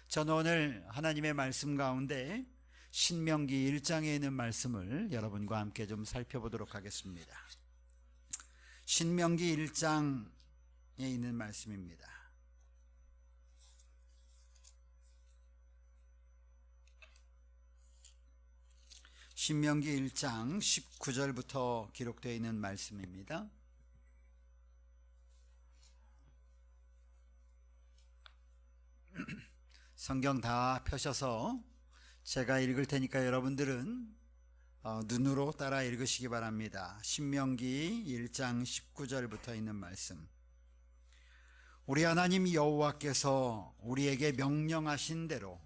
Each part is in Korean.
저는 오늘 하나님의 말씀 가운데 신명기 1장에 있는 말씀을 여러분과 함께 좀 살펴보도록 하겠습니다. 신명기 1장에 있는 말씀입니다. 신명기 1장 19절부터 기록되어 있는 말씀입니다. 성경 다 펴셔서 제가 읽을 테니까 여러분들은 눈으로 따라 읽으시기 바랍니다. 신명기 1장 19절부터 있는 말씀. 우리 하나님 여호와께서 우리에게 명령하신 대로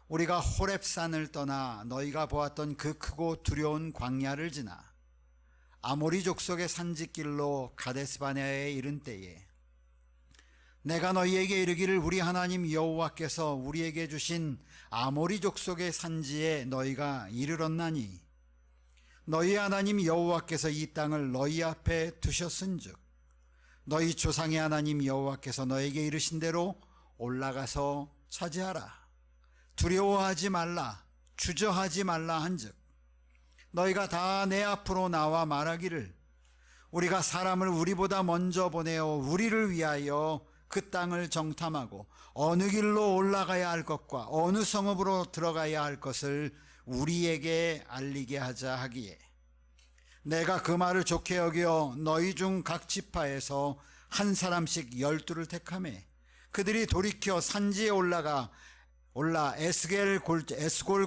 우리가 호렙산을 떠나 너희가 보았던 그 크고 두려운 광야를 지나 아모리 족속의 산지길로 가데스바네아에 이른 때에 내가 너희에게 이르기를 우리 하나님 여호와께서 우리에게 주신 아모리 족속의 산지에 너희가 이르렀나니 너희 하나님 여호와께서 이 땅을 너희 앞에 두셨은즉 너희 조상의 하나님 여호와께서 너에게 이르신 대로 올라가서 차지하라. 두려워하지 말라, 주저하지 말라 한즉 너희가 다 내 앞으로 나와 말하기를 우리가 사람을 우리보다 먼저 보내어 우리를 위하여 그 땅을 정탐하고 어느 길로 올라가야 할 것과 어느 성읍으로 들어가야 할 것을 우리에게 알리게 하자 하기에 내가 그 말을 좋게 여겨 너희 중 각 지파에서 한 사람씩 12를 택하매 그들이 돌이켜 산지에 올라 에스골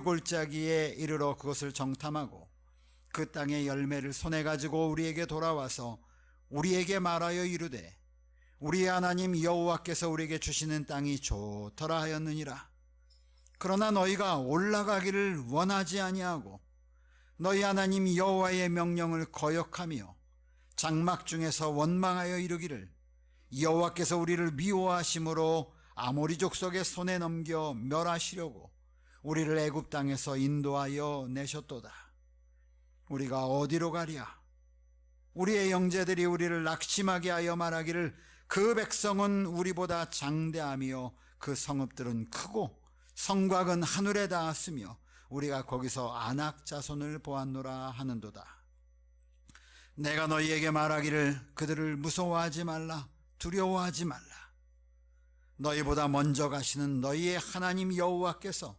골짜기에 이르러 그것을 정탐하고 그 땅의 열매를 손에 가지고 우리에게 돌아와서 우리에게 말하여 이르되 우리 하나님 여호와께서 우리에게 주시는 땅이 좋더라 하였느니라. 그러나 너희가 올라가기를 원하지 아니하고 너희 하나님 여호와의 명령을 거역하며 장막 중에서 원망하여 이르기를 여호와께서 우리를 미워하심으로 아모리 족속의 손에 넘겨 멸하시려고 우리를 애굽 땅에서 인도하여 내셨도다. 우리가 어디로 가랴? 우리의 형제들이 우리를 낙심하게 하여 말하기를 그 백성은 우리보다 장대하며 그 성읍들은 크고 성곽은 하늘에 닿았으며 우리가 거기서 아낙 자손을 보았노라 하는도다. 내가 너희에게 말하기를 그들을 무서워하지 말라, 두려워하지 말라. 너희보다 먼저 가시는 너희의 하나님 여호와께서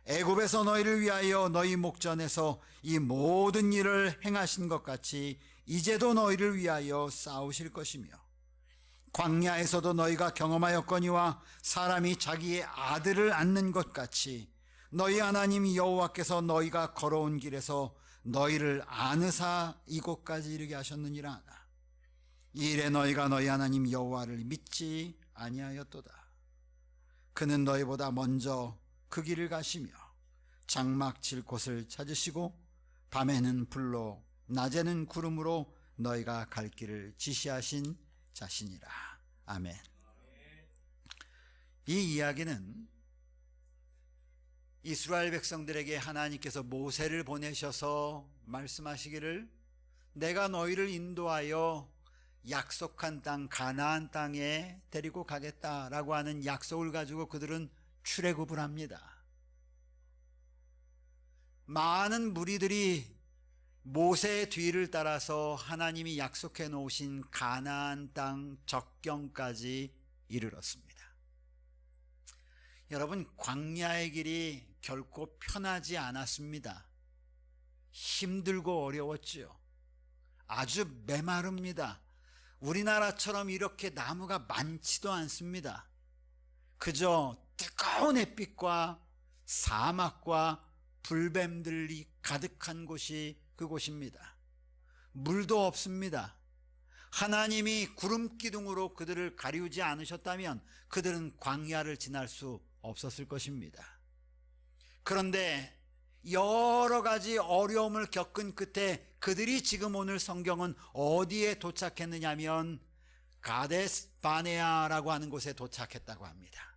애굽에서 너희를 위하여 너희 목전에서 이 모든 일을 행하신 것 같이 이제도 너희를 위하여 싸우실 것이며 광야에서도 너희가 경험하였거니와 사람이 자기의 아들을 안는 것 같이 너희 하나님 여호와께서 너희가 걸어온 길에서 너희를 안으사 이곳까지 이르게 하셨느니라. 이 일에 너희가 너희 하나님 여호와를 믿지 아니하였도다. 그는 너희보다 먼저 그 길을 가시며 장막 칠 곳을 찾으시고 밤에는 불로 낮에는 구름으로 너희가 갈 길을 지시하신 자신이라. 아멘. 이 이야기는 이스라엘 백성들에게 하나님께서 모세를 보내셔서 말씀하시기를 내가 너희를 인도하여 약속한 땅 가나안 땅에 데리고 가겠다라고 하는 약속을 가지고 그들은 출애굽을 합니다. 많은 무리들이 모세의 뒤를 따라서 하나님이 약속해 놓으신 가나안 땅 적경까지 이르렀습니다. 여러분, 광야의 길이 결코 편하지 않았습니다. 힘들고 어려웠지요. 아주 메마릅니다. 우리나라처럼 이렇게 나무가 많지도 않습니다. 그저 뜨거운 햇빛과 사막과 불뱀들이 가득한 곳이 그곳입니다. 물도 없습니다. 하나님이 구름 기둥으로 그들을 가리우지 않으셨다면 그들은 광야를 지날 수 없었을 것입니다. 그런데 여러 가지 어려움을 겪은 끝에 그들이 지금 오늘 성경은 어디에 도착했느냐 하면 가데스 바네아라고 하는 곳에 도착했다고 합니다.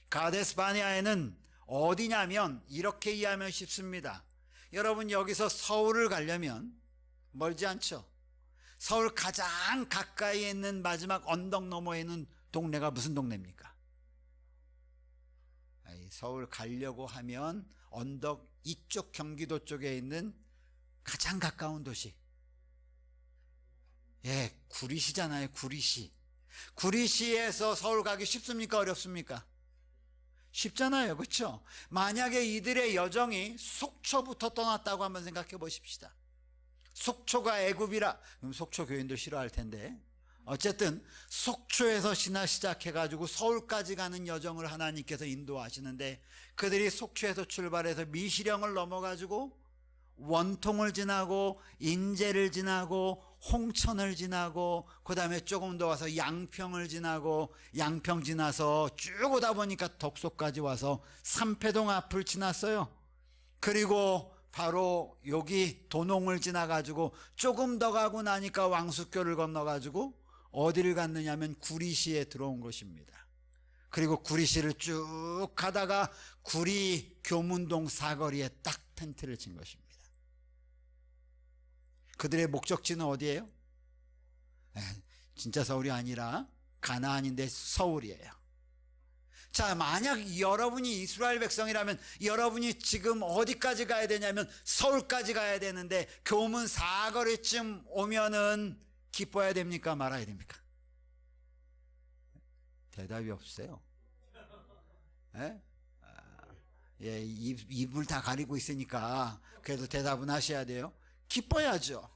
가데스 바네아에는 어디냐면 이렇게 이해하면 쉽습니다. 여러분, 여기서 서울을 가려면 멀지 않죠. 서울 가장 가까이에 있는 마지막 언덕 너머에 있는 동네가 무슨 동네입니까? 서울 가려고 하면 언덕 이쪽 경기도 쪽에 있는 가장 가까운 도시, 구리시잖아요. 구리시에서 서울 가기 쉽습니까? 어렵습니까? 쉽잖아요. 그렇죠? 만약에 이들의 여정이 속초부터 떠났다고 한번 생각해 보십시다. 속초가 애굽이라, 그럼 속초 교인들 싫어할 텐데, 어쨌든 속초에서 신화 시작해가지고 서울까지 가는 여정을 하나님께서 인도하시는데, 그들이 속초에서 출발해서 미시령을 넘어가지고 원통을 지나고 인제를 지나고 홍천을 지나고 그 다음에 조금 더 와서 양평을 지나고 양평 지나서 쭉 오다 보니까 덕소까지 와서 삼패동 앞을 지났어요. 그리고 바로 여기 도농을 지나가지고 조금 더 가고 나니까 왕숙교를 건너가지고 어디를 갔느냐면 구리시에 들어온 것입니다. 그리고 구리시를 쭉 가다가 구리 교문동 사거리에 딱 텐트를 친 것입니다. 그들의 목적지는 어디예요? 진짜 서울이 아니라 가나안인데 서울이에요. 자, 만약 여러분이 이스라엘 백성이라면 여러분이 지금 어디까지 가야 되냐면 서울까지 가야 되는데 교문 사거리쯤 오면은 기뻐야 됩니까? 말아야 됩니까? 대답이 없어요. 입을 다 가리고 있으니까 그래도 대답은 하셔야 돼요. 기뻐야죠.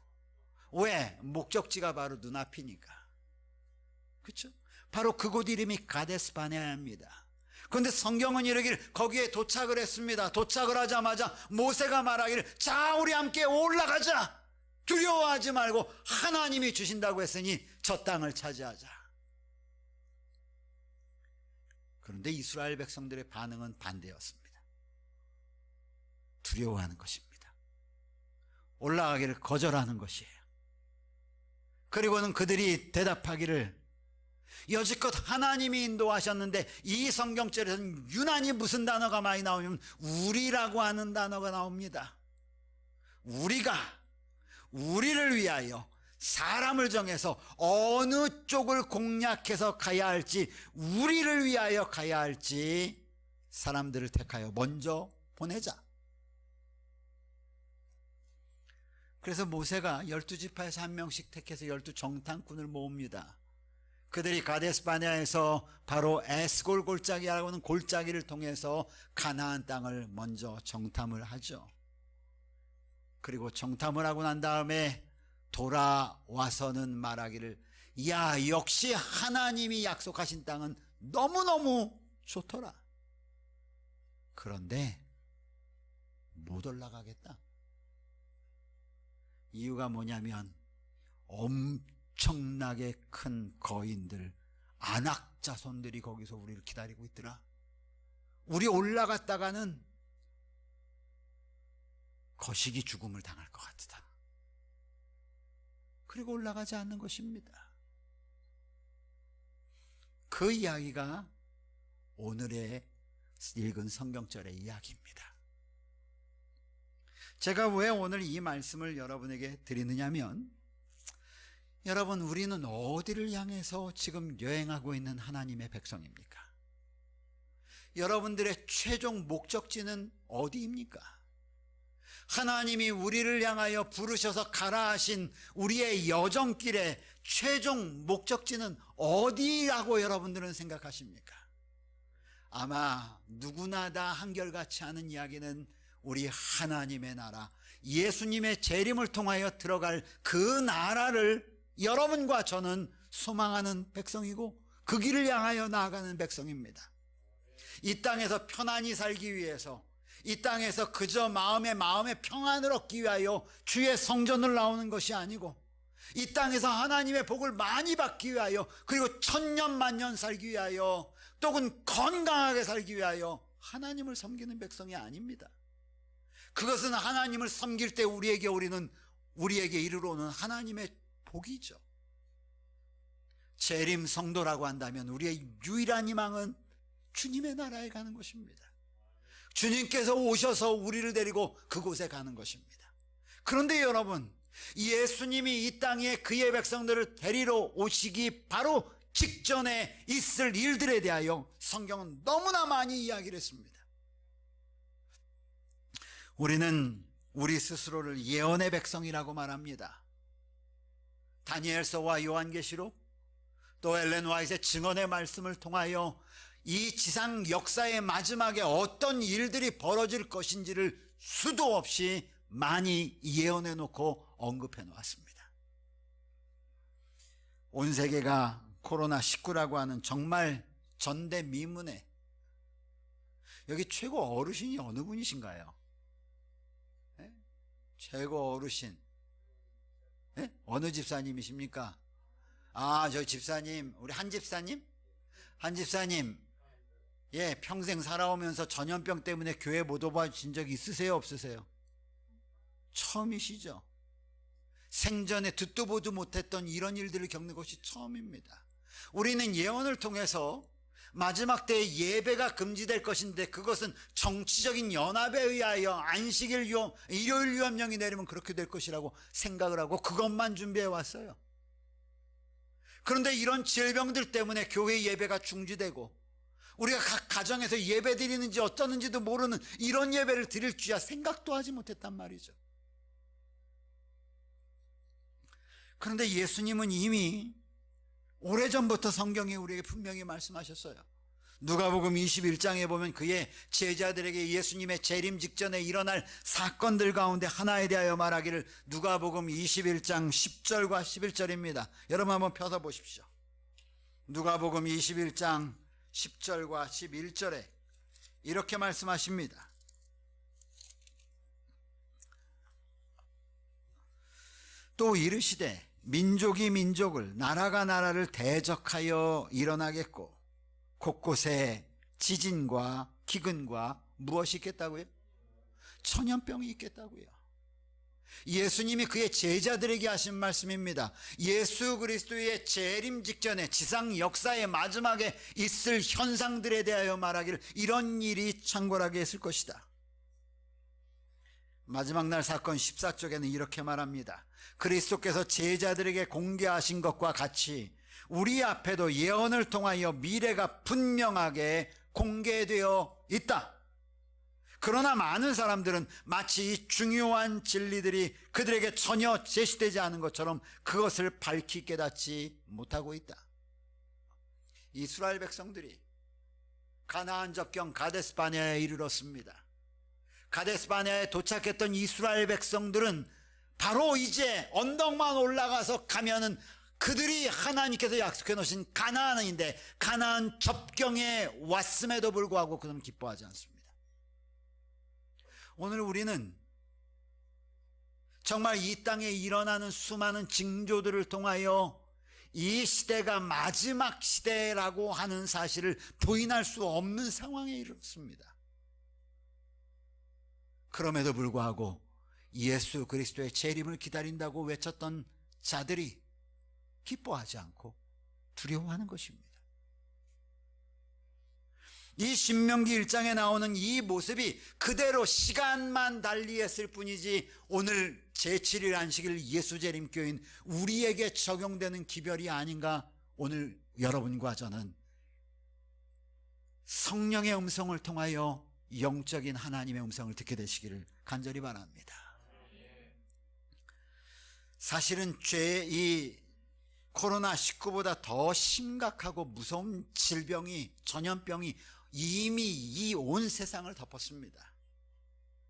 왜? 목적지가 바로 눈앞이니까. 그렇죠? 바로 그곳 이름이 가데스 바네아입니다. 그런데 성경은 이르기를 거기에 도착을 했습니다. 도착을 하자마자 모세가 말하기를 자 우리 함께 올라가자. 두려워하지 말고 하나님이 주신다고 했으니 저 땅을 차지하자. 그런데 이스라엘 백성들의 반응은 반대였습니다. 두려워하는 것입니다. 올라가기를 거절하는 것이에요. 그리고는 그들이 대답하기를 여지껏 하나님이 인도하셨는데 이 성경절에서는 유난히 무슨 단어가 많이 나오면 우리라고 하는 단어가 나옵니다. 우리를 위하여 사람을 정해서 어느 쪽을 공략해서 가야 할지, 우리를 위하여 가야 할지 사람들을 택하여 먼저 보내자. 그래서 모세가 12지파에서 한 명씩 택해서 12정탐꾼을 모읍니다. 그들이 가데스 바네아에서 바로 에스골 골짜기라고 하는 골짜기를 통해서 가나안 땅을 먼저 정탐을 하죠. 그리고 정탐을 하고 난 다음에 돌아와서는 말하기를 야 역시 하나님이 약속하신 땅은 너무너무 좋더라. 그런데 못 올라가겠다. 이유가 뭐냐면 엄청나게 큰 거인들, 안악 자손들이 거기서 우리를 기다리고 있더라. 우리 올라갔다가는 거시기 죽음을 당할 것 같다. 그리고 올라가지 않는 것입니다. 그 이야기가 오늘의 읽은 성경절의 이야기입니다. 제가 왜 오늘 이 말씀을 여러분에게 드리느냐면, 여러분 우리는 어디를 향해서 지금 여행하고 있는 하나님의 백성입니까? 여러분들의 최종 목적지는 어디입니까? 하나님이 우리를 향하여 부르셔서 가라 하신 우리의 여정길의 최종 목적지는 어디라고 여러분들은 생각하십니까? 아마 누구나 다 한결같이 하는 이야기는 우리 하나님의 나라, 예수님의 재림을 통하여 들어갈 그 나라를 여러분과 저는 소망하는 백성이고 그 길을 향하여 나아가는 백성입니다. 이 땅에서 편안히 살기 위해서, 이 땅에서 그저 마음의 평안을 얻기 위하여 주의 성전을 나오는 것이 아니고, 이 땅에서 하나님의 복을 많이 받기 위하여, 그리고 천년 만년 살기 위하여, 또는 건강하게 살기 위하여 하나님을 섬기는 백성이 아닙니다. 그것은 하나님을 섬길 때 우리에게 이르러 오는 하나님의 복이죠. 재림 성도라고 한다면 우리의 유일한 희망은 주님의 나라에 가는 것입니다. 주님께서 오셔서 우리를 데리고 그곳에 가는 것입니다. 그런데 여러분, 예수님이 이 땅에 그의 백성들을 데리러 오시기 바로 직전에 있을 일들에 대하여 성경은 너무나 많이 이야기를 했습니다. 우리는 우리 스스로를 예언의 백성이라고 말합니다. 다니엘서와 요한계시록, 또 엘렌 화이트의 증언의 말씀을 통하여 이 지상 역사의 마지막에 어떤 일들이 벌어질 것인지를 수도 없이 많이 예언해 놓고 언급해 놓았습니다. 온 세계가 코로나19라고 하는 정말 전대미문에, 여기 최고 어르신이 어느 분이신가요? 네? 최고 어르신, 네? 어느 집사님이십니까? 아, 저 집사님, 우리 한 집사님? 한 집사님, 예, 평생 살아오면서 전염병 때문에 교회 못 와보신 적 있으세요, 없으세요? 처음이시죠? 생전에 듣도 보도 못했던 이런 일들을 겪는 것이 처음입니다. 우리는 예언을 통해서 마지막 때에 예배가 금지될 것인데, 그것은 정치적인 연합에 의하여 안식일 위험, 일요일 위험령이 내리면 그렇게 될 것이라고 생각을 하고 그것만 준비해 왔어요. 그런데 이런 질병들 때문에 교회 예배가 중지되고, 우리가 각 가정에서 예배 드리는지 어쩌는지도 모르는 이런 예배를 드릴 줄이야 생각도 하지 못했단 말이죠. 그런데 예수님은 이미 오래전부터 성경에 우리에게 분명히 말씀하셨어요. 누가복음 21장에 보면 그의 제자들에게 예수님의 재림 직전에 일어날 사건들 가운데 하나에 대하여 말하기를, 누가복음 21장 10절과 11절입니다. 여러분 한번 펴서 보십시오. 누가복음 21장 10절과 11절에 이렇게 말씀하십니다. 또 이르시되 민족이 민족을, 나라가 나라를 대적하여 일어나겠고 곳곳에 지진과 기근과 무엇이 있겠다고요? 천연병이 있겠다고요. 예수님이 그의 제자들에게 하신 말씀입니다. 예수 그리스도의 재림 직전에 지상 역사의 마지막에 있을 현상들에 대하여 말하기를, 이런 일이 창궐하게 있을 것이다. 마지막 날 사건 14쪽에는 이렇게 말합니다. 그리스도께서 제자들에게 공개하신 것과 같이 우리 앞에도 예언을 통하여 미래가 분명하게 공개되어 있다. 그러나 많은 사람들은 마치 이 중요한 진리들이 그들에게 전혀 제시되지 않은 것처럼 그것을 밝히 깨닫지 못하고 있다. 이스라엘 백성들이 가나안 접경 가데스바네아에 이르렀습니다. 가데스바네아에 도착했던 이스라엘 백성들은 바로 이제 언덕만 올라가서 가면은 그들이 하나님께서 약속해 놓으신 가나안인데, 가나안 접경에 왔음에도 불구하고 그들은 기뻐하지 않습니다. 오늘 우리는 정말 이 땅에 일어나는 수많은 징조들을 통하여 이 시대가 마지막 시대라고 하는 사실을 부인할 수 없는 상황에 이르렀습니다. 그럼에도 불구하고 예수 그리스도의 재림을 기다린다고 외쳤던 자들이 기뻐하지 않고 두려워하는 것입니다. 이 신명기 1장에 나오는 이 모습이 그대로 시간만 달리했을 뿐이지, 오늘 제7일 안식일 예수 재림교인 우리에게 적용되는 기별이 아닌가. 오늘 여러분과 저는 성령의 음성을 통하여 영적인 하나님의 음성을 듣게 되시기를 간절히 바랍니다. 사실은 이 코로나19보다 더 심각하고 무서운 질병이, 전염병이 이미 이 온 세상을 덮었습니다.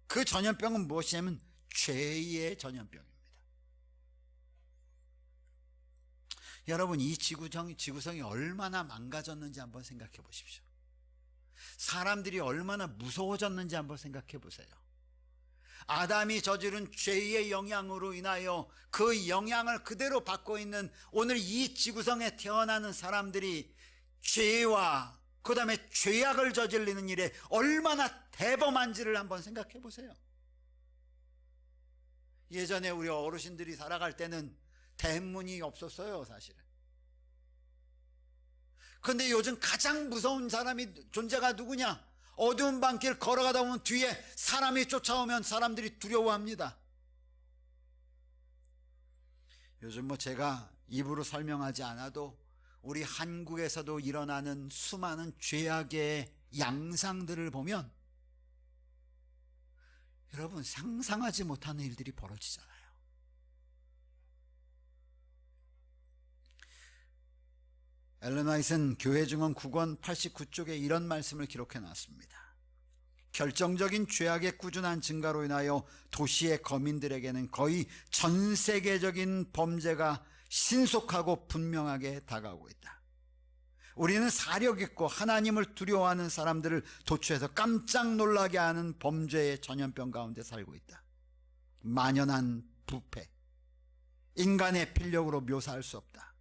그 전염병은 무엇이냐면 죄의 전염병입니다. 여러분, 이 지구성이 얼마나 망가졌는지 한번 생각해 보십시오. 사람들이 얼마나 무서워졌는지 한번 생각해 보세요. 아담이 저지른 죄의 영향으로 인하여 그 영향을 그대로 받고 있는 오늘 이 지구성에 태어나는 사람들이 죄와 그 다음에 죄악을 저지르는 일에 얼마나 대범한지를 한번 생각해 보세요. 예전에 우리 어르신들이 살아갈 때는 대문이 없었어요, 사실은. 그런데 요즘 가장 무서운 사람이 존재가 누구냐? 어두운 밤길 걸어가다 보면 뒤에 사람이 쫓아오면 사람들이 두려워합니다. 요즘 뭐 제가 입으로 설명하지 않아도 우리 한국에서도 일어나는 수많은 죄악의 양상들을 보면 여러분 상상하지 못하는 일들이 벌어지잖아요. 엘런 화이트는 교회 증언 9권 89쪽에 이런 말씀을 기록해 놨습니다. 결정적인 죄악의 꾸준한 증가로 인하여 도시의 거민들에게는 거의 전 세계적인 범죄가 신속하고 분명하게 다가오고 있다. 우리는 사력 있고 하나님을 두려워하는 사람들을 도취해서 깜짝 놀라게 하는 범죄의 전염병 가운데 살고 있다. 만연한 부패, 인간의 필력으로 묘사할 수 없다.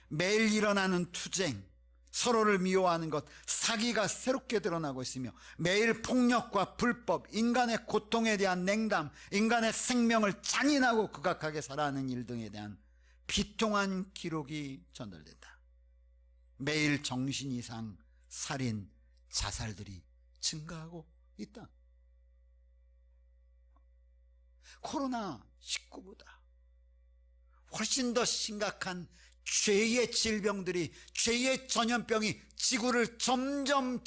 매일 일어나는 투쟁, 서로를 미워하는 것, 사기가 새롭게 드러나고 있으며 매일 폭력과 불법, 인간의 고통에 대한 냉담, 인간의 생명을 잔인하고 극악하게 살아가는 일 등에 대한 비통한 기록이 전달된다. 매일 정신 이상 살인, 자살들이 증가하고 있다. 코로나19보다 훨씬 더 심각한 죄의 질병들이, 죄의 전염병이 지구를 점점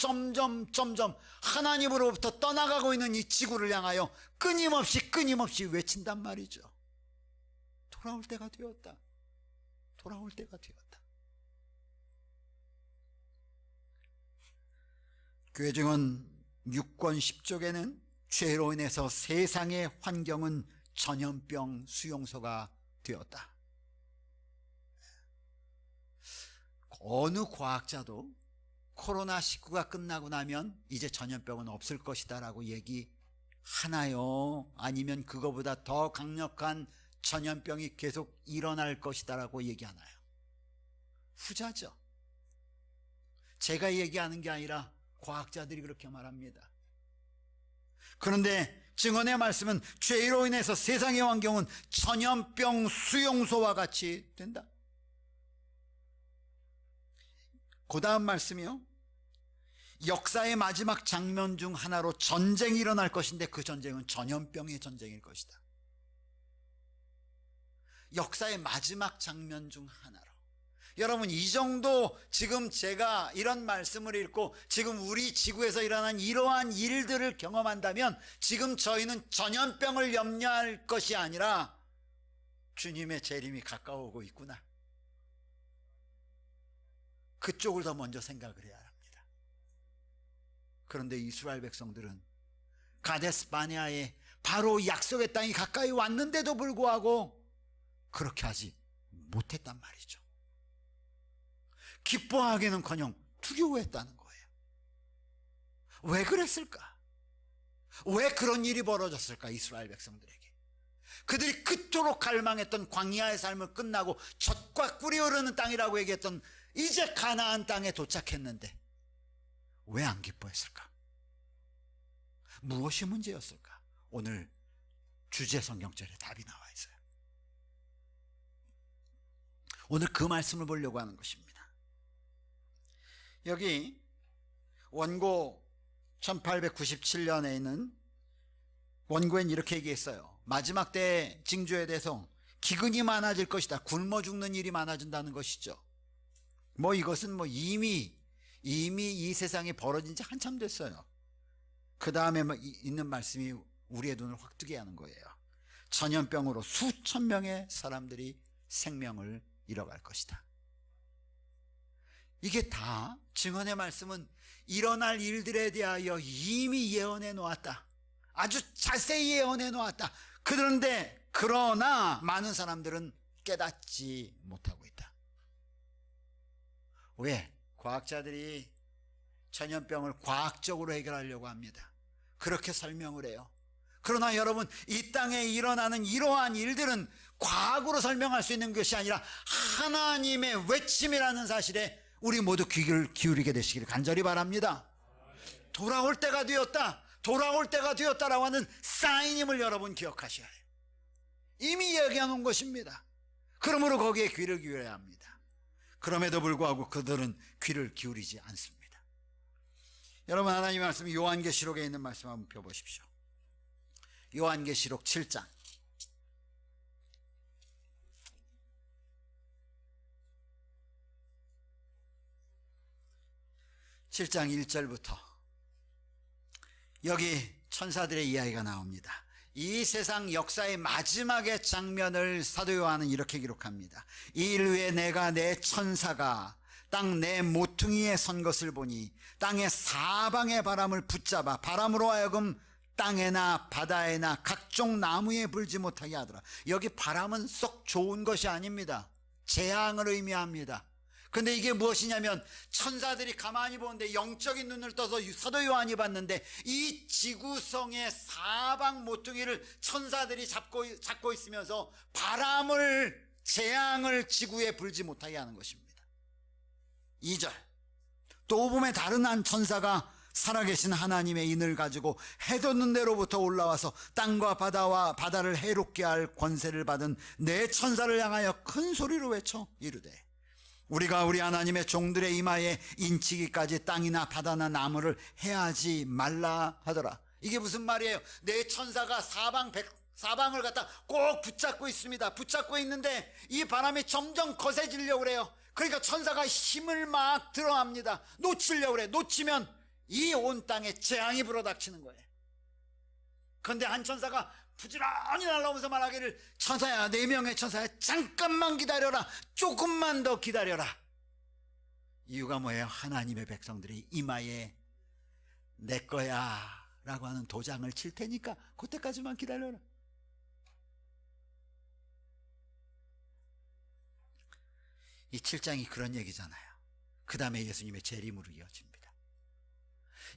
하나님으로부터 떠나가고 있는 이 지구를 향하여 끊임없이 외친단 말이죠. 돌아올 때가 되었다. 돌아올 때가 되었다. 교회 증언 6권 10쪽에는 죄로 인해서 세상의 환경은 전염병 수용소가 되었다. 어느 과학자도 코로나19가 끝나고 나면 이제 전염병은 없을 것이다 라고 얘기하나요? 아니면 그거보다 더 강력한 전염병이 계속 일어날 것이다 라고 얘기하나요? 후자죠. 제가 얘기하는 게 아니라 과학자들이 그렇게 말합니다. 그런데 증언의 말씀은 죄로 인해서 세상의 환경은 전염병 수용소와 같이 된다. 그 다음 말씀이요, 역사의 마지막 장면 중 하나로 전쟁이 일어날 것인데 그 전쟁은 전염병의 전쟁일 것이다. 역사의 마지막 장면 중 하나로. 여러분, 이 정도 지금 제가 이런 말씀을 읽고 지금 우리 지구에서 일어난 이러한 일들을 경험한다면 지금 저희는 전염병을 염려할 것이 아니라 주님의 재림이 가까워오고 있구나, 그쪽을 더 먼저 생각을 해야 합니다. 그런데 이스라엘 백성들은 가데스 바네아에 바로 약속의 땅이 가까이 왔는데도 불구하고 그렇게 하지 못했단 말이죠. 기뻐하기는커녕 두려워했다는 거예요. 왜 그랬을까? 왜 그런 일이 벌어졌을까? 이스라엘 백성들에게 그들이 그토록 갈망했던 광야의 삶을 끝나고 젖과 꿀이 흐르는 땅이라고 얘기했던 이제 가나안 땅에 도착했는데 왜 안 기뻐했을까? 무엇이 문제였을까? 오늘 주제 성경절에 답이 나와 있어요. 오늘 그 말씀을 보려고 하는 것입니다. 여기 원고 1897년에 있는 원고엔 이렇게 얘기했어요. 마지막 때의 징조에 대해서 기근이 많아질 것이다. 굶어 죽는 일이 많아진다는 것이죠. 뭐 이것은 뭐 이미 이 세상이 벌어진 지 한참 됐어요. 그 다음에 있는 말씀이 우리의 눈을 확 뜨게 하는 거예요. 전염병으로 수천 명의 사람들이 생명을 잃어갈 것이다. 이게 다 증언의 말씀은 일어날 일들에 대하여 이미 예언해 놓았다. 아주 자세히 예언해 놓았다. 그러나 많은 사람들은 깨닫지 못하고 있다. 왜? 과학자들이 전염병을 과학적으로 해결하려고 합니다. 그렇게 설명을 해요. 그러나 여러분, 이 땅에 일어나는 이러한 일들은 과학으로 설명할 수 있는 것이 아니라 하나님의 외침이라는 사실에 우리 모두 귀를 기울이게 되시기를 간절히 바랍니다. 돌아올 때가 되었다, 돌아올 때가 되었다라고 하는 사인임을 여러분 기억하셔야 해요. 이미 얘기해 놓은 것입니다. 그러므로 거기에 귀를 기울여야 합니다. 그럼에도 불구하고 그들은 귀를 기울이지 않습니다. 여러분, 하나님의 말씀 요한계시록에 있는 말씀 한번 펴보십시오. 요한계시록 7장 7장 1절부터 여기 천사들의 이야기가 나옵니다. 이 세상 역사의 마지막의 장면을 사도 요한은 이렇게 기록합니다. 이일 후에 내가 내 천사가 땅 내 모퉁이에 선 것을 보니 땅의 사방의 바람을 붙잡아 바람으로 하여금 땅에나 바다에나 각종 나무에 불지 못하게 하더라. 여기 바람은 썩 좋은 것이 아닙니다. 재앙을 의미합니다. 근데 이게 무엇이냐면 천사들이 가만히 보는데 영적인 눈을 떠서 사도 요한이 봤는데 이 지구성의 사방 모퉁이를 천사들이 잡고 있으면서 바람을, 재앙을 지구에 불지 못하게 하는 것입니다. 2절, 또 보면 다른 한 천사가 살아계신 하나님의 인을 가지고 해 돋는 데로부터 올라와서 땅과 바다를 해롭게 할 권세를 받은 내 천사를 향하여 큰 소리로 외쳐 이르되 우리가 우리 하나님의 종들의 이마에 인치기까지 땅이나 바다나 나무를 해하지 말라 하더라. 이게 무슨 말이에요? 내 천사가 사방을 갖다 꼭 붙잡고 있습니다. 붙잡고 있는데 이 바람이 점점 거세지려고 그래요. 그러니까 천사가 힘을 막 들어합니다. 놓치려고 그래. 놓치면 이 온 땅에 재앙이 불어닥치는 거예요. 그런데 한 천사가 부지런히 날아오면서 말하기를 천사야, 4명의 천사야, 잠깐만 기다려라. 조금만 더 기다려라. 이유가 뭐예요? 하나님의 백성들이 이마에 내 거야 라고 하는 도장을 칠 테니까 그때까지만 기다려라. 이 7장이 그런 얘기잖아요. 그 다음에 예수님의 재림으로 이어집니다.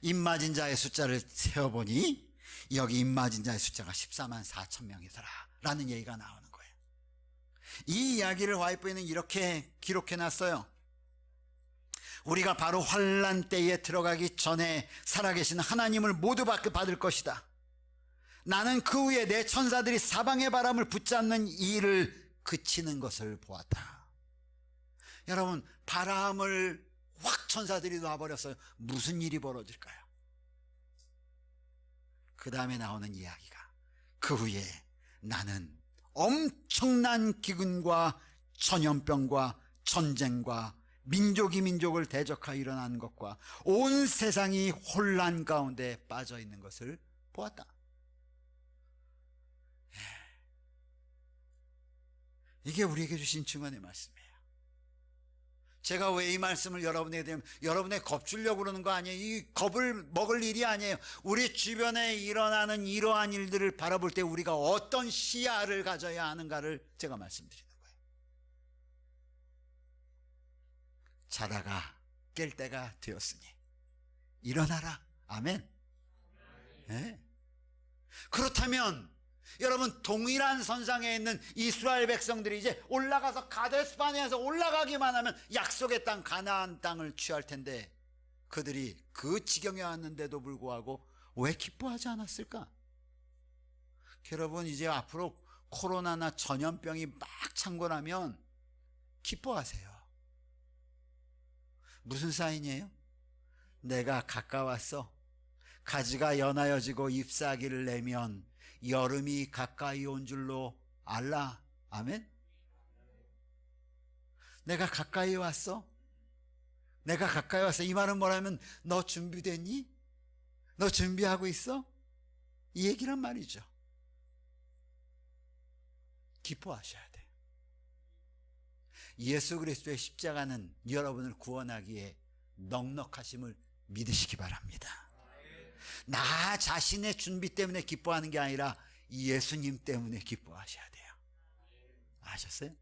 입맞은 자의 숫자를 세어보니 여기 입맞은 자의 숫자가 14만 4천 명이더라 라는 얘기가 나오는 거예요. 이 이야기를 와이프는 이렇게 기록해놨어요. 우리가 바로 환난 때에 들어가기 전에 살아계신 하나님을 모두 받을 것이다. 나는 그 후에 내 천사들이 사방의 바람을 붙잡는 이 일을 그치는 것을 보았다. 여러분, 바람을 확 천사들이 놔버렸어요. 무슨 일이 벌어질까요? 그 다음에 나오는 이야기가 그 후에 나는 엄청난 기근과 전염병과 전쟁과 민족이 민족을 대적하여 일어나는 것과 온 세상이 혼란 가운데 빠져 있는 것을 보았다. 이게 우리에게 주신 증언의 말씀이에요. 제가 왜 이 말씀을 여러분에게 드리면 여러분의 겁주려고 그러는 거 아니에요. 이 겁을 먹을 일이 아니에요. 우리 주변에 일어나는 이러한 일들을 바라볼 때 우리가 어떤 시야를 가져야 하는가를 제가 말씀드리는 거예요. 자다가 깰 때가 되었으니 일어나라. 아멘. 네. 그렇다면 여러분, 동일한 선상에 있는 이스라엘 백성들이 이제 올라가서 가데스바네아에서 올라가기만 하면 약속의 땅 가나안 땅을 취할 텐데 그들이 그 지경에 왔는데도 불구하고 왜 기뻐하지 않았을까? 여러분, 이제 앞으로 코로나나 전염병이 막 창궐하면 기뻐하세요. 무슨 사인이에요? 내가 가까웠어. 가지가 연하여지고 잎사귀를 내면 여름이 가까이 온 줄로 알라. 아멘. 내가 가까이 왔어. 내가 가까이 왔어. 이 말은 뭐라면 너 준비됐니? 너 준비하고 있어? 이 얘기란 말이죠. 기뻐하셔야 돼요. 예수 그리스도의 십자가는 여러분을 구원하기에 넉넉하심을 믿으시기 바랍니다. 나 자신의 준비 때문에 기뻐하는 게 아니라 예수님 때문에 기뻐하셔야 돼요. 아셨어요?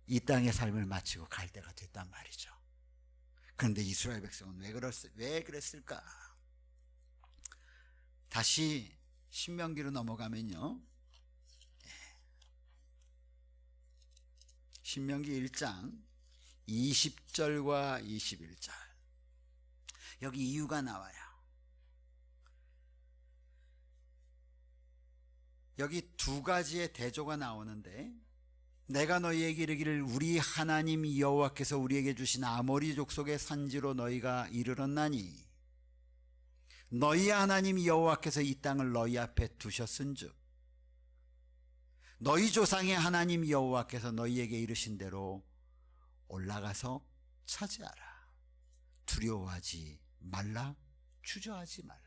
이 땅의 삶을 마치고 갈 때가 됐단 말이죠. 그런데 이스라엘 백성은 왜 그랬을까? 다시 신명기로 넘어가면요, 신명기 1장 20절과 21절, 여기 이유가 나와요. 여기 두 가지의 대조가 나오는데, 내가 너희에게 이르기를 우리 하나님 여호와께서 우리에게 주신 아모리 족속의 산지로 너희가 이르렀나니 너희 하나님 여호와께서 이 땅을 너희 앞에 두셨은즉 너희 조상의 하나님 여호와께서 너희에게 이르신 대로 올라가서 차지하라. 두려워하지 말라, 주저하지 말라.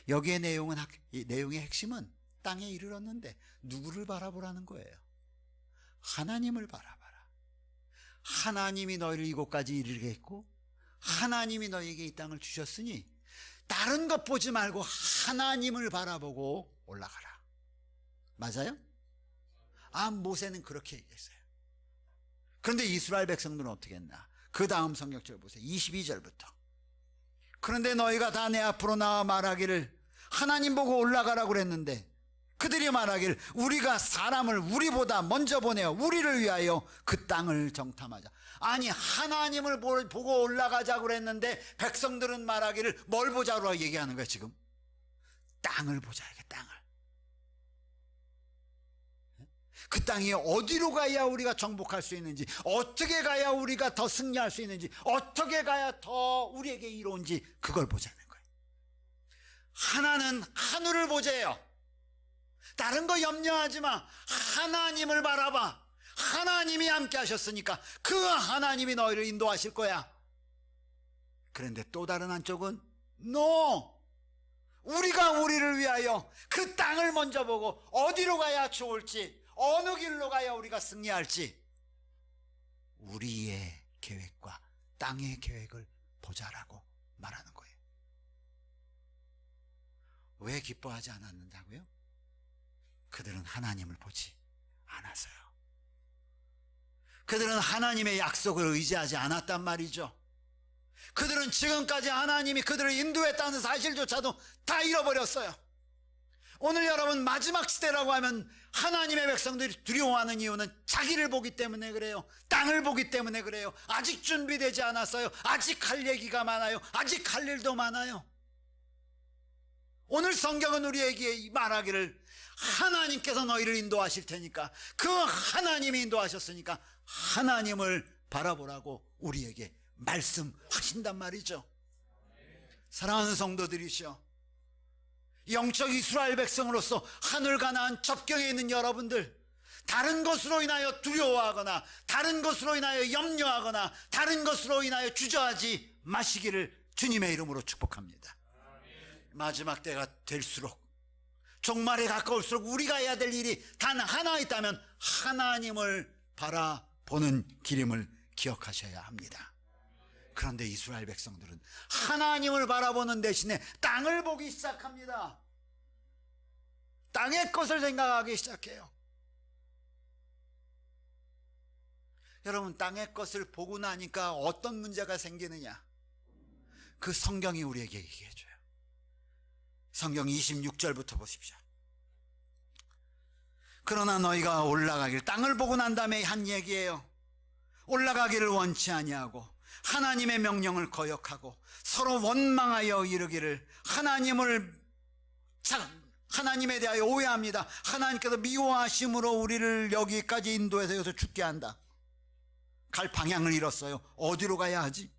여기에 내용의 핵심은 땅에 이르렀는데 누구를 바라보라는 거예요? 하나님을 바라봐라. 하나님이 너희를 이곳까지 이르게 했고 하나님이 너희에게 이 땅을 주셨으니 다른 것 보지 말고 하나님을 바라보고 올라가라. 맞아요? 모세는 그렇게 얘기했어요. 그런데 이스라엘 백성들은 어떻게 했나? 그 다음 성경절 보세요. 22절부터. 그런데 너희가 다 내 앞으로 나와 말하기를 하나님 보고 올라가라고 그랬는데 그들이 말하기를 우리가 사람을 우리보다 먼저 보내어 우리를 위하여 그 땅을 정탐하자. 아니, 하나님을 보고 올라가자고 그랬는데 백성들은 말하기를 뭘 보자고 얘기하는 거야 지금? 땅을 보자. 이게 땅을. 그 땅이 어디로 가야 우리가 정복할 수 있는지, 어떻게 가야 우리가 더 승리할 수 있는지, 어떻게 가야 더 우리에게 이로운지 그걸 보자는 거예요. 하나는 하늘을 보재요. 다른 거 염려하지 마. 하나님을 바라봐. 하나님이 함께 하셨으니까 그 하나님이 너희를 인도하실 거야. 그런데 또 다른 한쪽은 NO! 우리가 우리를 위하여 그 땅을 먼저 보고 어디로 가야 좋을지, 어느 길로 가야 우리가 승리할지 우리의 계획과 땅의 계획을 보자라고 말하는 거예요. 왜 기뻐하지 않았는다고요? 그들은 하나님을 보지 않았어요. 그들은 하나님의 약속을 의지하지 않았단 말이죠. 그들은 지금까지 하나님이 그들을 인도했다는 사실조차도 다 잃어버렸어요. 오늘 여러분, 마지막 시대라고 하면 하나님의 백성들이 두려워하는 이유는 자기를 보기 때문에 그래요. 땅을 보기 때문에 그래요. 아직 준비되지 않았어요. 아직 할 얘기가 많아요. 아직 할 일도 많아요. 오늘 성경은 우리에게 말하기를 하나님께서 너희를 인도하실 테니까, 그 하나님이 인도하셨으니까 하나님을 바라보라고 우리에게 말씀하신단 말이죠. 사랑하는 성도들이시여, 영적 이스라엘 백성으로서 하늘 가나안 접경에 있는 여러분들, 다른 것으로 인하여 두려워하거나 다른 것으로 인하여 염려하거나 다른 것으로 인하여 주저하지 마시기를 주님의 이름으로 축복합니다. 마지막 때가 될수록, 종말에 가까울수록 우리가 해야 될 일이 단 하나 있다면 하나님을 바라보는 길임을 기억하셔야 합니다. 그런데 이스라엘 백성들은 하나님을 바라보는 대신에 땅을 보기 시작합니다. 땅의 것을 생각하기 시작해요. 여러분, 땅의 것을 보고 나니까 어떤 문제가 생기느냐? 그 성경이 우리에게 얘기해줘요. 성경 26절부터 보십시오. 그러나 너희가 올라가길, 땅을 보고 난 다음에 한 얘기예요. 올라가기를 원치 아니하고 하나님의 명령을 거역하고 서로 원망하여 이르기를 하나님에 대하여 오해합니다. 하나님께서 미워하심으로 우리를 여기까지 인도해서 여기서 죽게 한다. 갈 방향을 잃었어요. 어디로 가야 하지?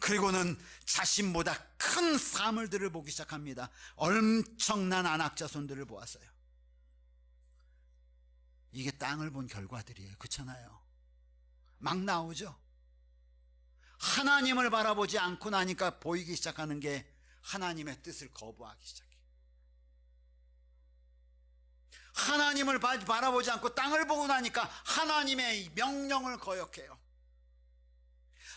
그리고는 자신보다 큰 사물들을 보기 시작합니다. 엄청난 안악자손들을 보았어요. 이게 땅을 본 결과들이에요. 그렇잖아요. 막 나오죠. 하나님을 바라보지 않고 나니까 보이기 시작하는 게 하나님의 뜻을 거부하기 시작해요. 하나님을 바라보지 않고 땅을 보고 나니까 하나님의 명령을 거역해요.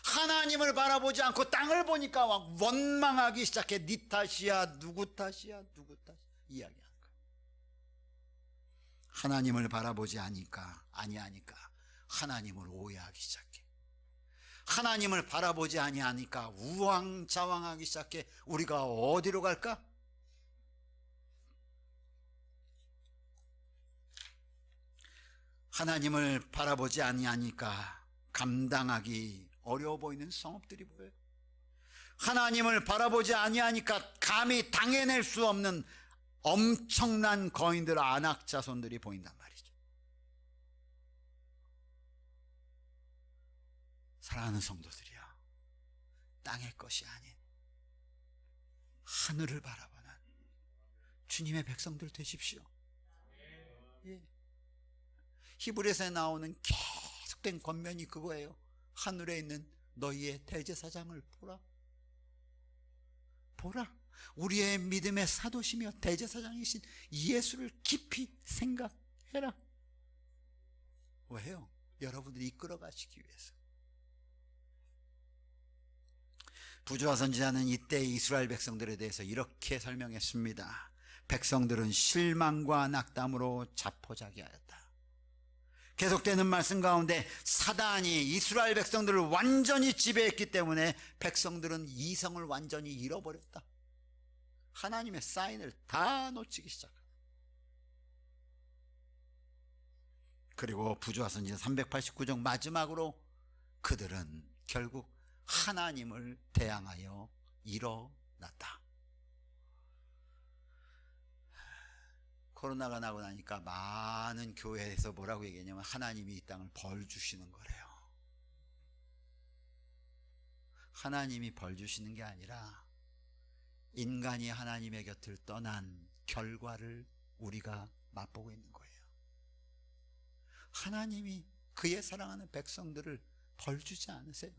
하나님을 바라보지 않고 땅을 보니까 막 원망하기 시작해. 네 탓이야, 누구 탓이야, 누구 탓 이야기하는 거예요. 하나님을 바라보지 아니하니까 하나님을 오해하기 시작해. 하나님을 바라보지 아니하니까 우왕좌왕하기 시작해. 우리가 어디로 갈까? 하나님을 바라보지 아니하니까 감당하기 어려워 보이는 성읍들이 보여요. 하나님을 바라보지 아니하니까 감히 당해낼 수 없는 엄청난 거인들, 안악자손들이 보인단 말이죠. 사랑하는 성도들이여, 땅의 것이 아닌 하늘을 바라보는 주님의 백성들 되십시오. 예. 히브리서에 나오는 계속된 권면이 그거예요. 하늘에 있는 너희의 대제사장을 보라. 보라. 우리의 믿음의 사도시며 대제사장이신 예수를 깊이 생각해라. 왜요? 여러분들이 이끌어 가시기 위해서. 부조와 선지자는 이때 이스라엘 백성들에 대해서 이렇게 설명했습니다. 백성들은 실망과 낙담으로 자포자기하였다. 계속되는 말씀 가운데 사단이 이스라엘 백성들을 완전히 지배했기 때문에 백성들은 이성을 완전히 잃어버렸다. 하나님의 사인을 다 놓치기 시작합니다. 그리고 부조와 선지자 389장 마지막으로 그들은 결국 하나님을 대항하여 일어났다. 코로나가 나고 나니까 많은 교회에서 뭐라고 얘기했냐면 하나님이 이 땅을 벌 주시는 거래요. 하나님이 벌 주시는 게 아니라 인간이 하나님의 곁을 떠난 결과를 우리가 맛보고 있는 거예요. 하나님이 그의 사랑하는 백성들을 벌 주지 않으세요.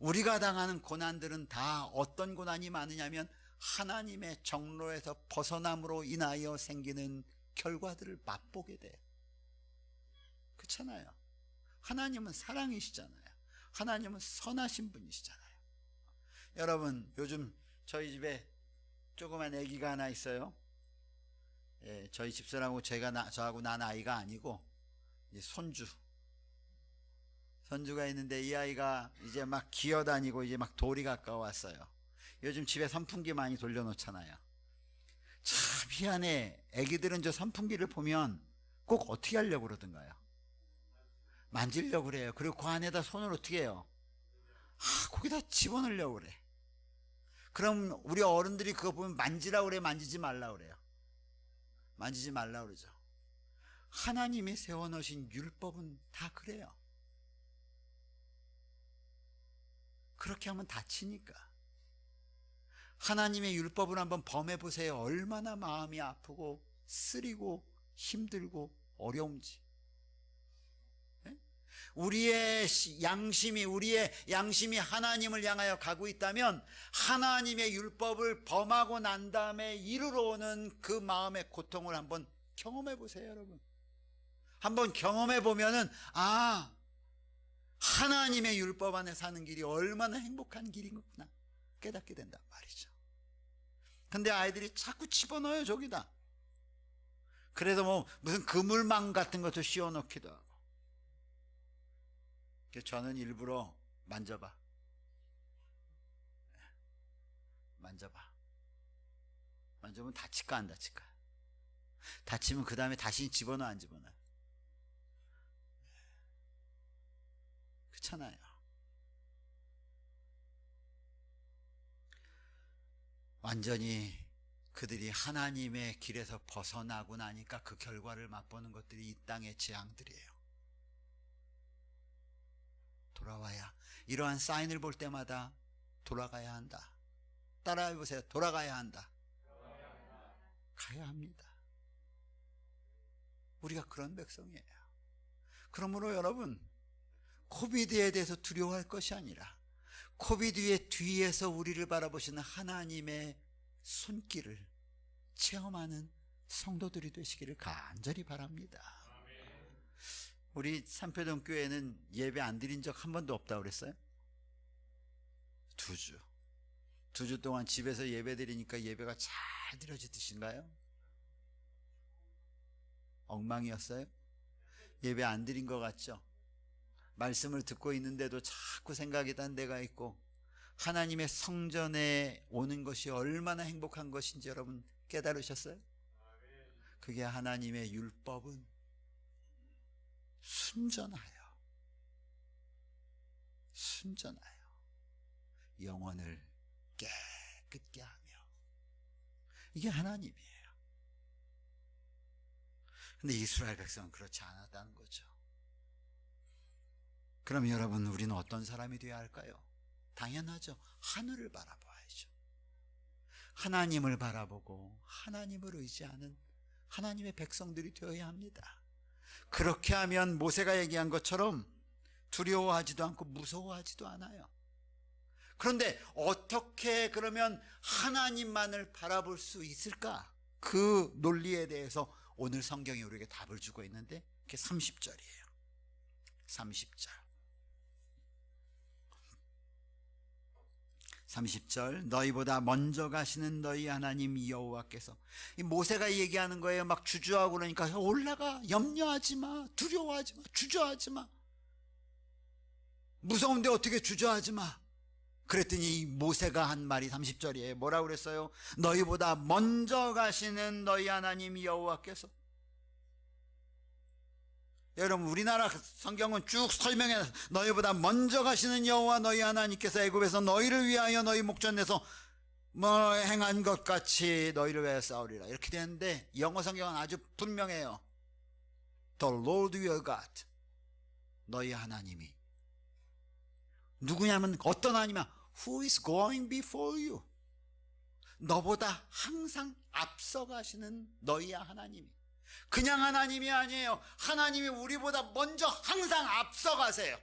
우리가 당하는 고난들은 다 어떤 고난이 많으냐면 하나님의 정로에서 벗어남으로 인하여 생기는 결과들을 맛보게 돼요. 그렇잖아요. 하나님은 사랑이시잖아요. 하나님은 선하신 분이시잖아요. 여러분, 요즘 저희 집에 조그만 아기가 하나 있어요. 예, 저희 집사람하고 저하고 난 아이가 아니고 손주가 있는데 이 아이가 이제 막 기어다니고 이제 막 돌이 가까웠어요. 요즘 집에 선풍기 많이 돌려놓잖아요. 참 희한해. 애기들은 저 선풍기를 보면 꼭 어떻게 하려고 그러던가요? 만지려고 그래요. 그리고 그 안에다 손을 어떻게 해요? 거기다 집어넣으려고 그래. 그럼 우리 어른들이 그거 보면 만지라고 그래, 만지지 말라고 그래요? 만지지 말라고 그러죠. 하나님이 세워놓으신 율법은 다 그래요. 그렇게 하면 다치니까. 하나님의 율법을 한번 범해보세요. 얼마나 마음이 아프고 쓰리고 힘들고 어려운지. 우리의 양심이 하나님을 향하여 가고 있다면 하나님의 율법을 범하고 난 다음에 이르러 오는 그 마음의 고통을 한번 경험해 보세요, 여러분. 한번 경험해 보면은 하나님의 율법 안에 사는 길이 얼마나 행복한 길이구나 깨닫게 된단 말이죠. 근데 아이들이 자꾸 집어넣어요, 저기다. 그래서 무슨 그물망 같은 것도 씌워놓기도 하고. 저는 일부러 만져봐. 만져보면 다칠까 안 다칠까? 다치면 그 다음에 다시 집어넣어 안 집어넣어? 그렇잖아요. 완전히 그들이 하나님의 길에서 벗어나고 나니까 그 결과를 맛보는 것들이 이 땅의 재앙들이에요. 돌아와야, 이러한 사인을 볼 때마다 돌아가야 한다. 따라해보세요. 돌아가야 한다. 가야 합니다. 우리가 그런 백성이에요. 그러므로 여러분, 코비드에 대해서 두려워할 것이 아니라 코비드의 뒤에서 우리를 바라보시는 하나님의 손길을 체험하는 성도들이 되시기를 간절히 바랍니다. 우리 산표동 교회는 예배 안 드린 적 한 번도 없다고 그랬어요? 2주 동안 집에서 예배 드리니까 예배가 잘 드려지듯인가요? 엉망이었어요? 예배 안 드린 것 같죠? 말씀을 듣고 있는데도 자꾸 생각이 딴 데가 있고, 하나님의 성전에 오는 것이 얼마나 행복한 것인지 여러분 깨달으셨어요? 그게 하나님의 율법은 순전하여 영혼을 깨끗게 하며, 이게 하나님이에요. 근데 이스라엘 백성은 그렇지 않았다는 거죠. 그럼 여러분, 우리는 어떤 사람이 되어야 할까요? 당연하죠. 하늘을 바라봐야죠. 하나님을 바라보고 하나님을 의지하는 하나님의 백성들이 되어야 합니다. 그렇게 하면 모세가 얘기한 것처럼 두려워하지도 않고 무서워하지도 않아요. 그런데 어떻게 그러면 하나님만을 바라볼 수 있을까? 그 논리에 대해서 오늘 성경이 우리에게 답을 주고 있는데 그게 30절이에요. 30절 너희보다 먼저 가시는 너희 하나님 여호와께서, 이 모세가 얘기하는 거예요. 막 주저하고 그러니까 올라가, 염려하지 마, 두려워하지 마, 주저하지 마, 무서운데 어떻게 주저하지 마. 그랬더니 모세가 한 말이 30절이에요. 뭐라고 그랬어요? 너희보다 먼저 가시는 너희 하나님 여호와께서. 여러분, 우리나라 성경은 쭉 설명해, 너희보다 먼저 가시는 여호와 너희 하나님께서 애굽에서 너희를 위하여 너희 목전 내서 뭐 행한 것 같이 너희를 위하여 싸우리라, 이렇게 되는데 영어 성경은 아주 분명해요. The Lord your God, 너희 하나님이 누구냐면 어떤 하나님이야? Who is going before you, 너보다 항상 앞서가시는 너희 하나님이. 그냥 하나님이 아니에요. 하나님이 우리보다 먼저 항상 앞서가세요.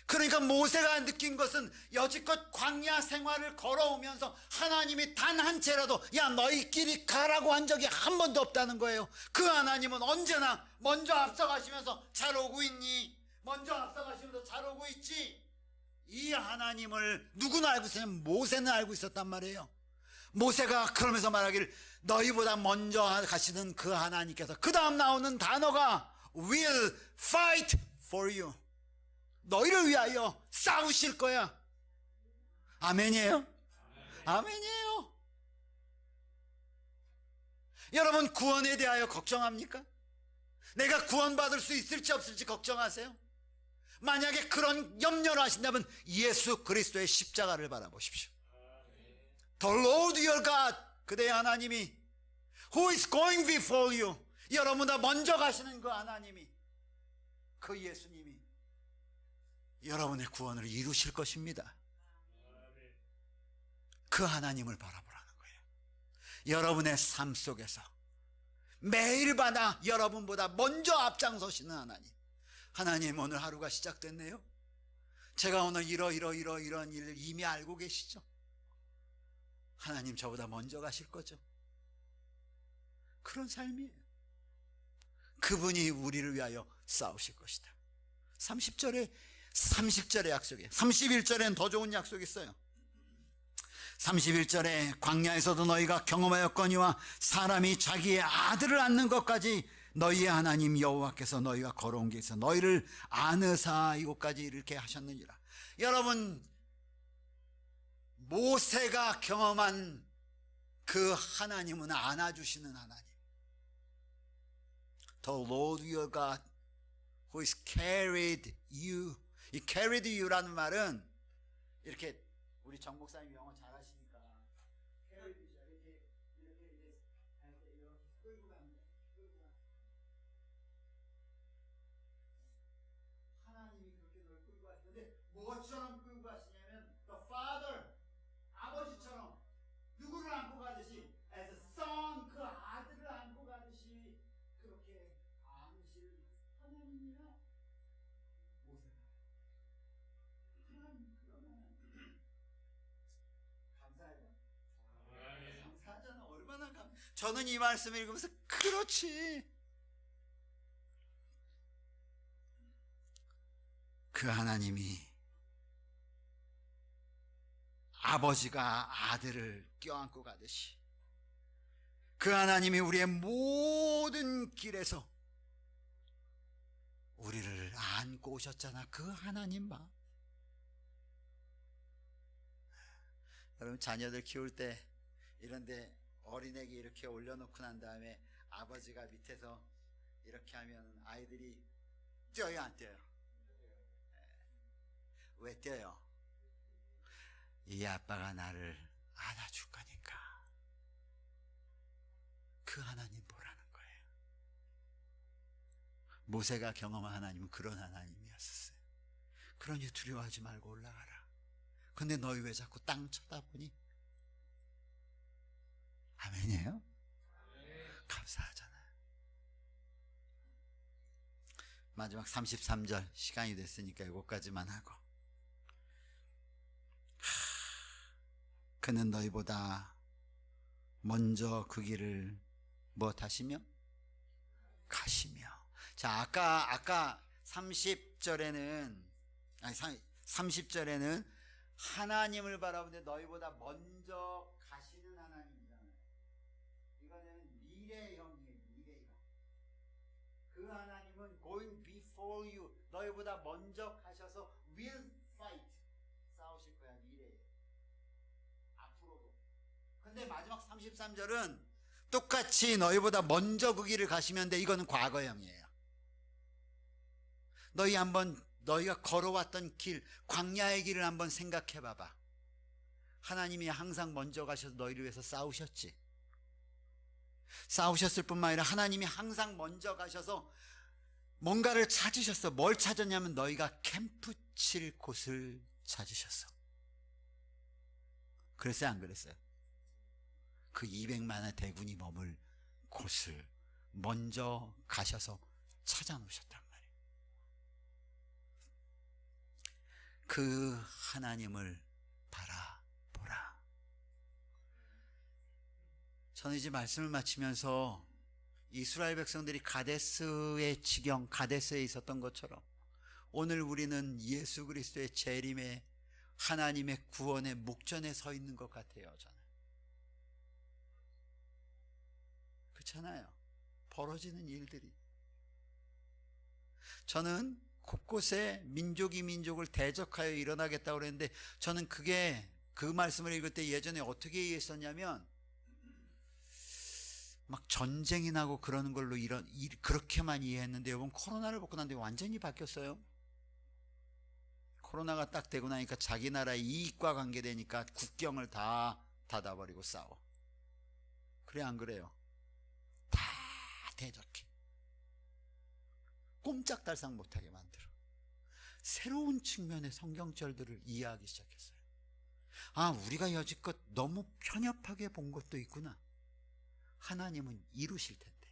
그러니까 모세가 느낀 것은 여지껏 광야 생활을 걸어오면서 하나님이 단 한 채라도 야 너희끼리 가라고 한 적이 한 번도 없다는 거예요. 그 하나님은 언제나 먼저 앞서가시면서 잘 오고 있니? 먼저 앞서가시면서 잘 오고 있지? 이 하나님을 누구나 알고 있었냐면 모세는 알고 있었단 말이에요. 모세가 그러면서 말하기를 너희보다 먼저 가시는 그 하나님께서, 그 다음 나오는 단어가 will fight for you, 너희를 위하여 싸우실 거야. 아멘이에요? 아멘이에요. 여러분, 구원에 대하여 걱정합니까? 내가 구원받을 수 있을지 없을지 걱정하세요? 만약에 그런 염려를 하신다면 예수 그리스도의 십자가를 바라보십시오. The Lord your God, 그대의 하나님이, Who is going before you, 여러분보다 먼저 가시는 그 하나님이, 그 예수님이 여러분의 구원을 이루실 것입니다. 그 하나님을 바라보라는 거예요. 여러분의 삶 속에서 매일마다 여러분보다 먼저 앞장서시는 하나님. 하나님, 오늘 하루가 시작됐네요. 제가 오늘 이런 일을 이미 알고 계시죠? 하나님, 저보다 먼저 가실 거죠? 그런 삶이에요. 그분이 우리를 위하여 싸우실 것이다. 30절의 약속이에요. 31절엔 더 좋은 약속이 있어요. 31절에 광야에서도 너희가 경험하였거니와 사람이 자기의 아들을 낳는 것까지 너희의 하나님 여호와께서 너희와 걸어온 길에서 너희를 안으사 이곳까지 이렇게 하셨느니라. 여러분, 모세가 경험한 그 하나님은 안아주시는 하나님. The Lord your God who is carried you. 이 carried you라는 말은 이렇게, 우리 정 목사님 영어 잘하시니까 carried you, 이렇게 끌고 갑니다. 하나님이 그렇게 널 끌고 가시는데 뭐처럼 끌고 가시냐면 the Father, 아버지처럼 누구를 안고 가듯이, as a son, 그 아들을 안고 가듯이 그렇게 안으실 하나님이라. 모세가 하나님 그러면 감사해요. 감사하잖아. 얼마나 저는 이 말씀을 읽으면서 그렇지, 그 하나님이 아버지가 아들을 껴안고 가듯이 그 하나님이 우리의 모든 길에서 우리를 안고 오셨잖아. 그 하나님 봐. 여러분, 자녀들 키울 때 이런데 어린애기 이렇게 올려놓고 난 다음에 아버지가 밑에서 이렇게 하면 아이들이 뛰어요, 안 뛰어요? 왜 뛰어요? 이 아빠가 나를 안아줄 거니까. 그 하나님 보라는 거예요. 모세가 경험한 하나님은 그런 하나님이었어요. 그러니 두려워하지 말고 올라가라. 근데 너희 왜 자꾸 땅 쳐다보니? 아멘이에요? 감사하잖아요. 마지막 33절 시간이 됐으니까 이것까지만 하고, 그는 너희보다 먼저 그 길을 무엇하시며? 가시며. 자, 아까 30절에는 하나님을 바라보는데 너희보다 먼저 가시는 하나님이잖아요. 이거는 미래형이에요. 미래형. 그 하나님은 going before you, 너희보다 먼저 가셔서 will fight, 싸우실 거야. 미래에, 앞으로도. 근데 마지막 33절은 똑같이 너희보다 먼저 그 길을 가시면 돼. 이거는 과거형이에요. 너희가 걸어왔던 길, 광야의 길을 한번 생각해 봐봐. 하나님이 항상 먼저 가셔서 너희를 위해서 싸우셨지. 싸우셨을 뿐만 아니라 하나님이 항상 먼저 가셔서 뭔가를 찾으셨어. 뭘 찾았냐면 너희가 캠프 칠 곳을 찾으셨어. 그랬어요, 안 그랬어요? 그 200만의 대군이 머물 곳을 먼저 가셔서 찾아놓으셨단 말이에요. 그 하나님을 바라보라. 저는 이제 말씀을 마치면서 이스라엘 백성들이 가데스의 지경, 가데스에 있었던 것처럼 오늘 우리는 예수 그리스도의 재림에 하나님의 구원의 목전에 서 있는 것 같아요. 저는 그렇잖아요. 벌어지는 일들이, 저는 곳곳에 민족이 민족을 대적하여 일어나겠다고 그랬는데, 저는 그 말씀을 읽을 때 예전에 어떻게 이해했었냐면 막 전쟁이 나고 그러는 걸로 그렇게만 이해했는데, 여러분 코로나를 벗고 난 뒤에 완전히 바뀌었어요. 코로나가 딱 되고 나니까 자기 나라의 이익과 관계되니까 국경을 다 닫아버리고 싸워. 그래, 안 그래요? 다 대적해. 꼼짝달싹 못하게 만들어. 새로운 측면의 성경절들을 이해하기 시작했어요. 아, 우리가 여지껏 너무 편협하게 본 것도 있구나. 하나님은 이루실 텐데.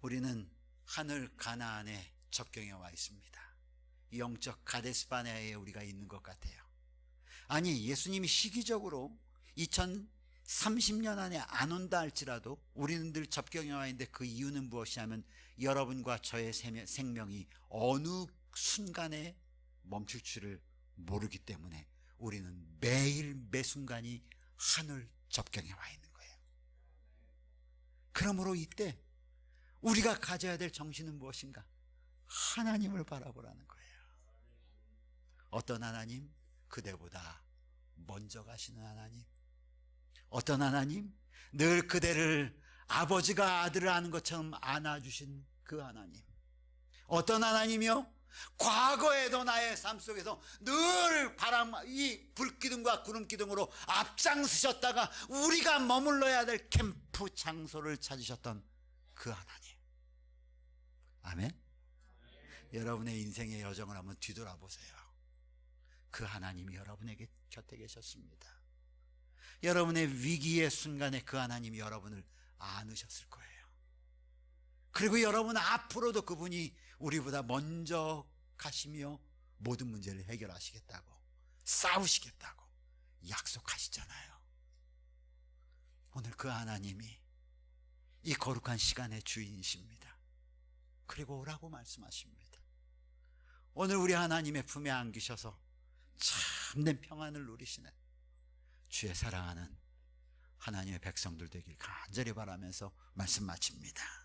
우리는 하늘 가나안의 접경에 와 있습니다. 영적 가데스바네아에 우리가 있는 것 같아요. 아니, 예수님이 시기적으로 2030년 안에 안 온다 할지라도 우리는 늘 접경에 와 있는데, 그 이유는 무엇이냐면 여러분과 저의 생명이 어느 순간에 멈출 줄을 모르기 때문에 우리는 매일 매 순간이 하늘 접경에 와 있는 거예요. 그러므로 이때 우리가 가져야 될 정신은 무엇인가? 하나님을 바라보라는 거예요. 어떤 하나님? 그대보다 먼저 가시는 하나님. 어떤 하나님? 늘 그대를 아버지가 아들을 아는 것처럼 안아주신 그 하나님. 어떤 하나님이요? 과거에도 나의 삶 속에서 늘 이 불기둥과 구름기둥으로 앞장서셨다가 우리가 머물러야 될 캠프 장소를 찾으셨던 그 하나님. 아멘? 여러분의 인생의 여정을 한번 뒤돌아보세요. 그 하나님이 여러분에게 곁에 계셨습니다. 여러분의 위기의 순간에 그 하나님이 여러분을 안으셨을 거예요. 그리고 여러분 앞으로도 그분이 우리보다 먼저 가시며 모든 문제를 해결하시겠다고, 싸우시겠다고 약속하시잖아요. 오늘 그 하나님이 이 거룩한 시간의 주인이십니다. 그리고 오라고 말씀하십니다. 오늘 우리 하나님의 품에 안기셔서 참된 평안을 누리시는 주의 사랑하는 하나님의 백성들 되길 간절히 바라면서 말씀 마칩니다.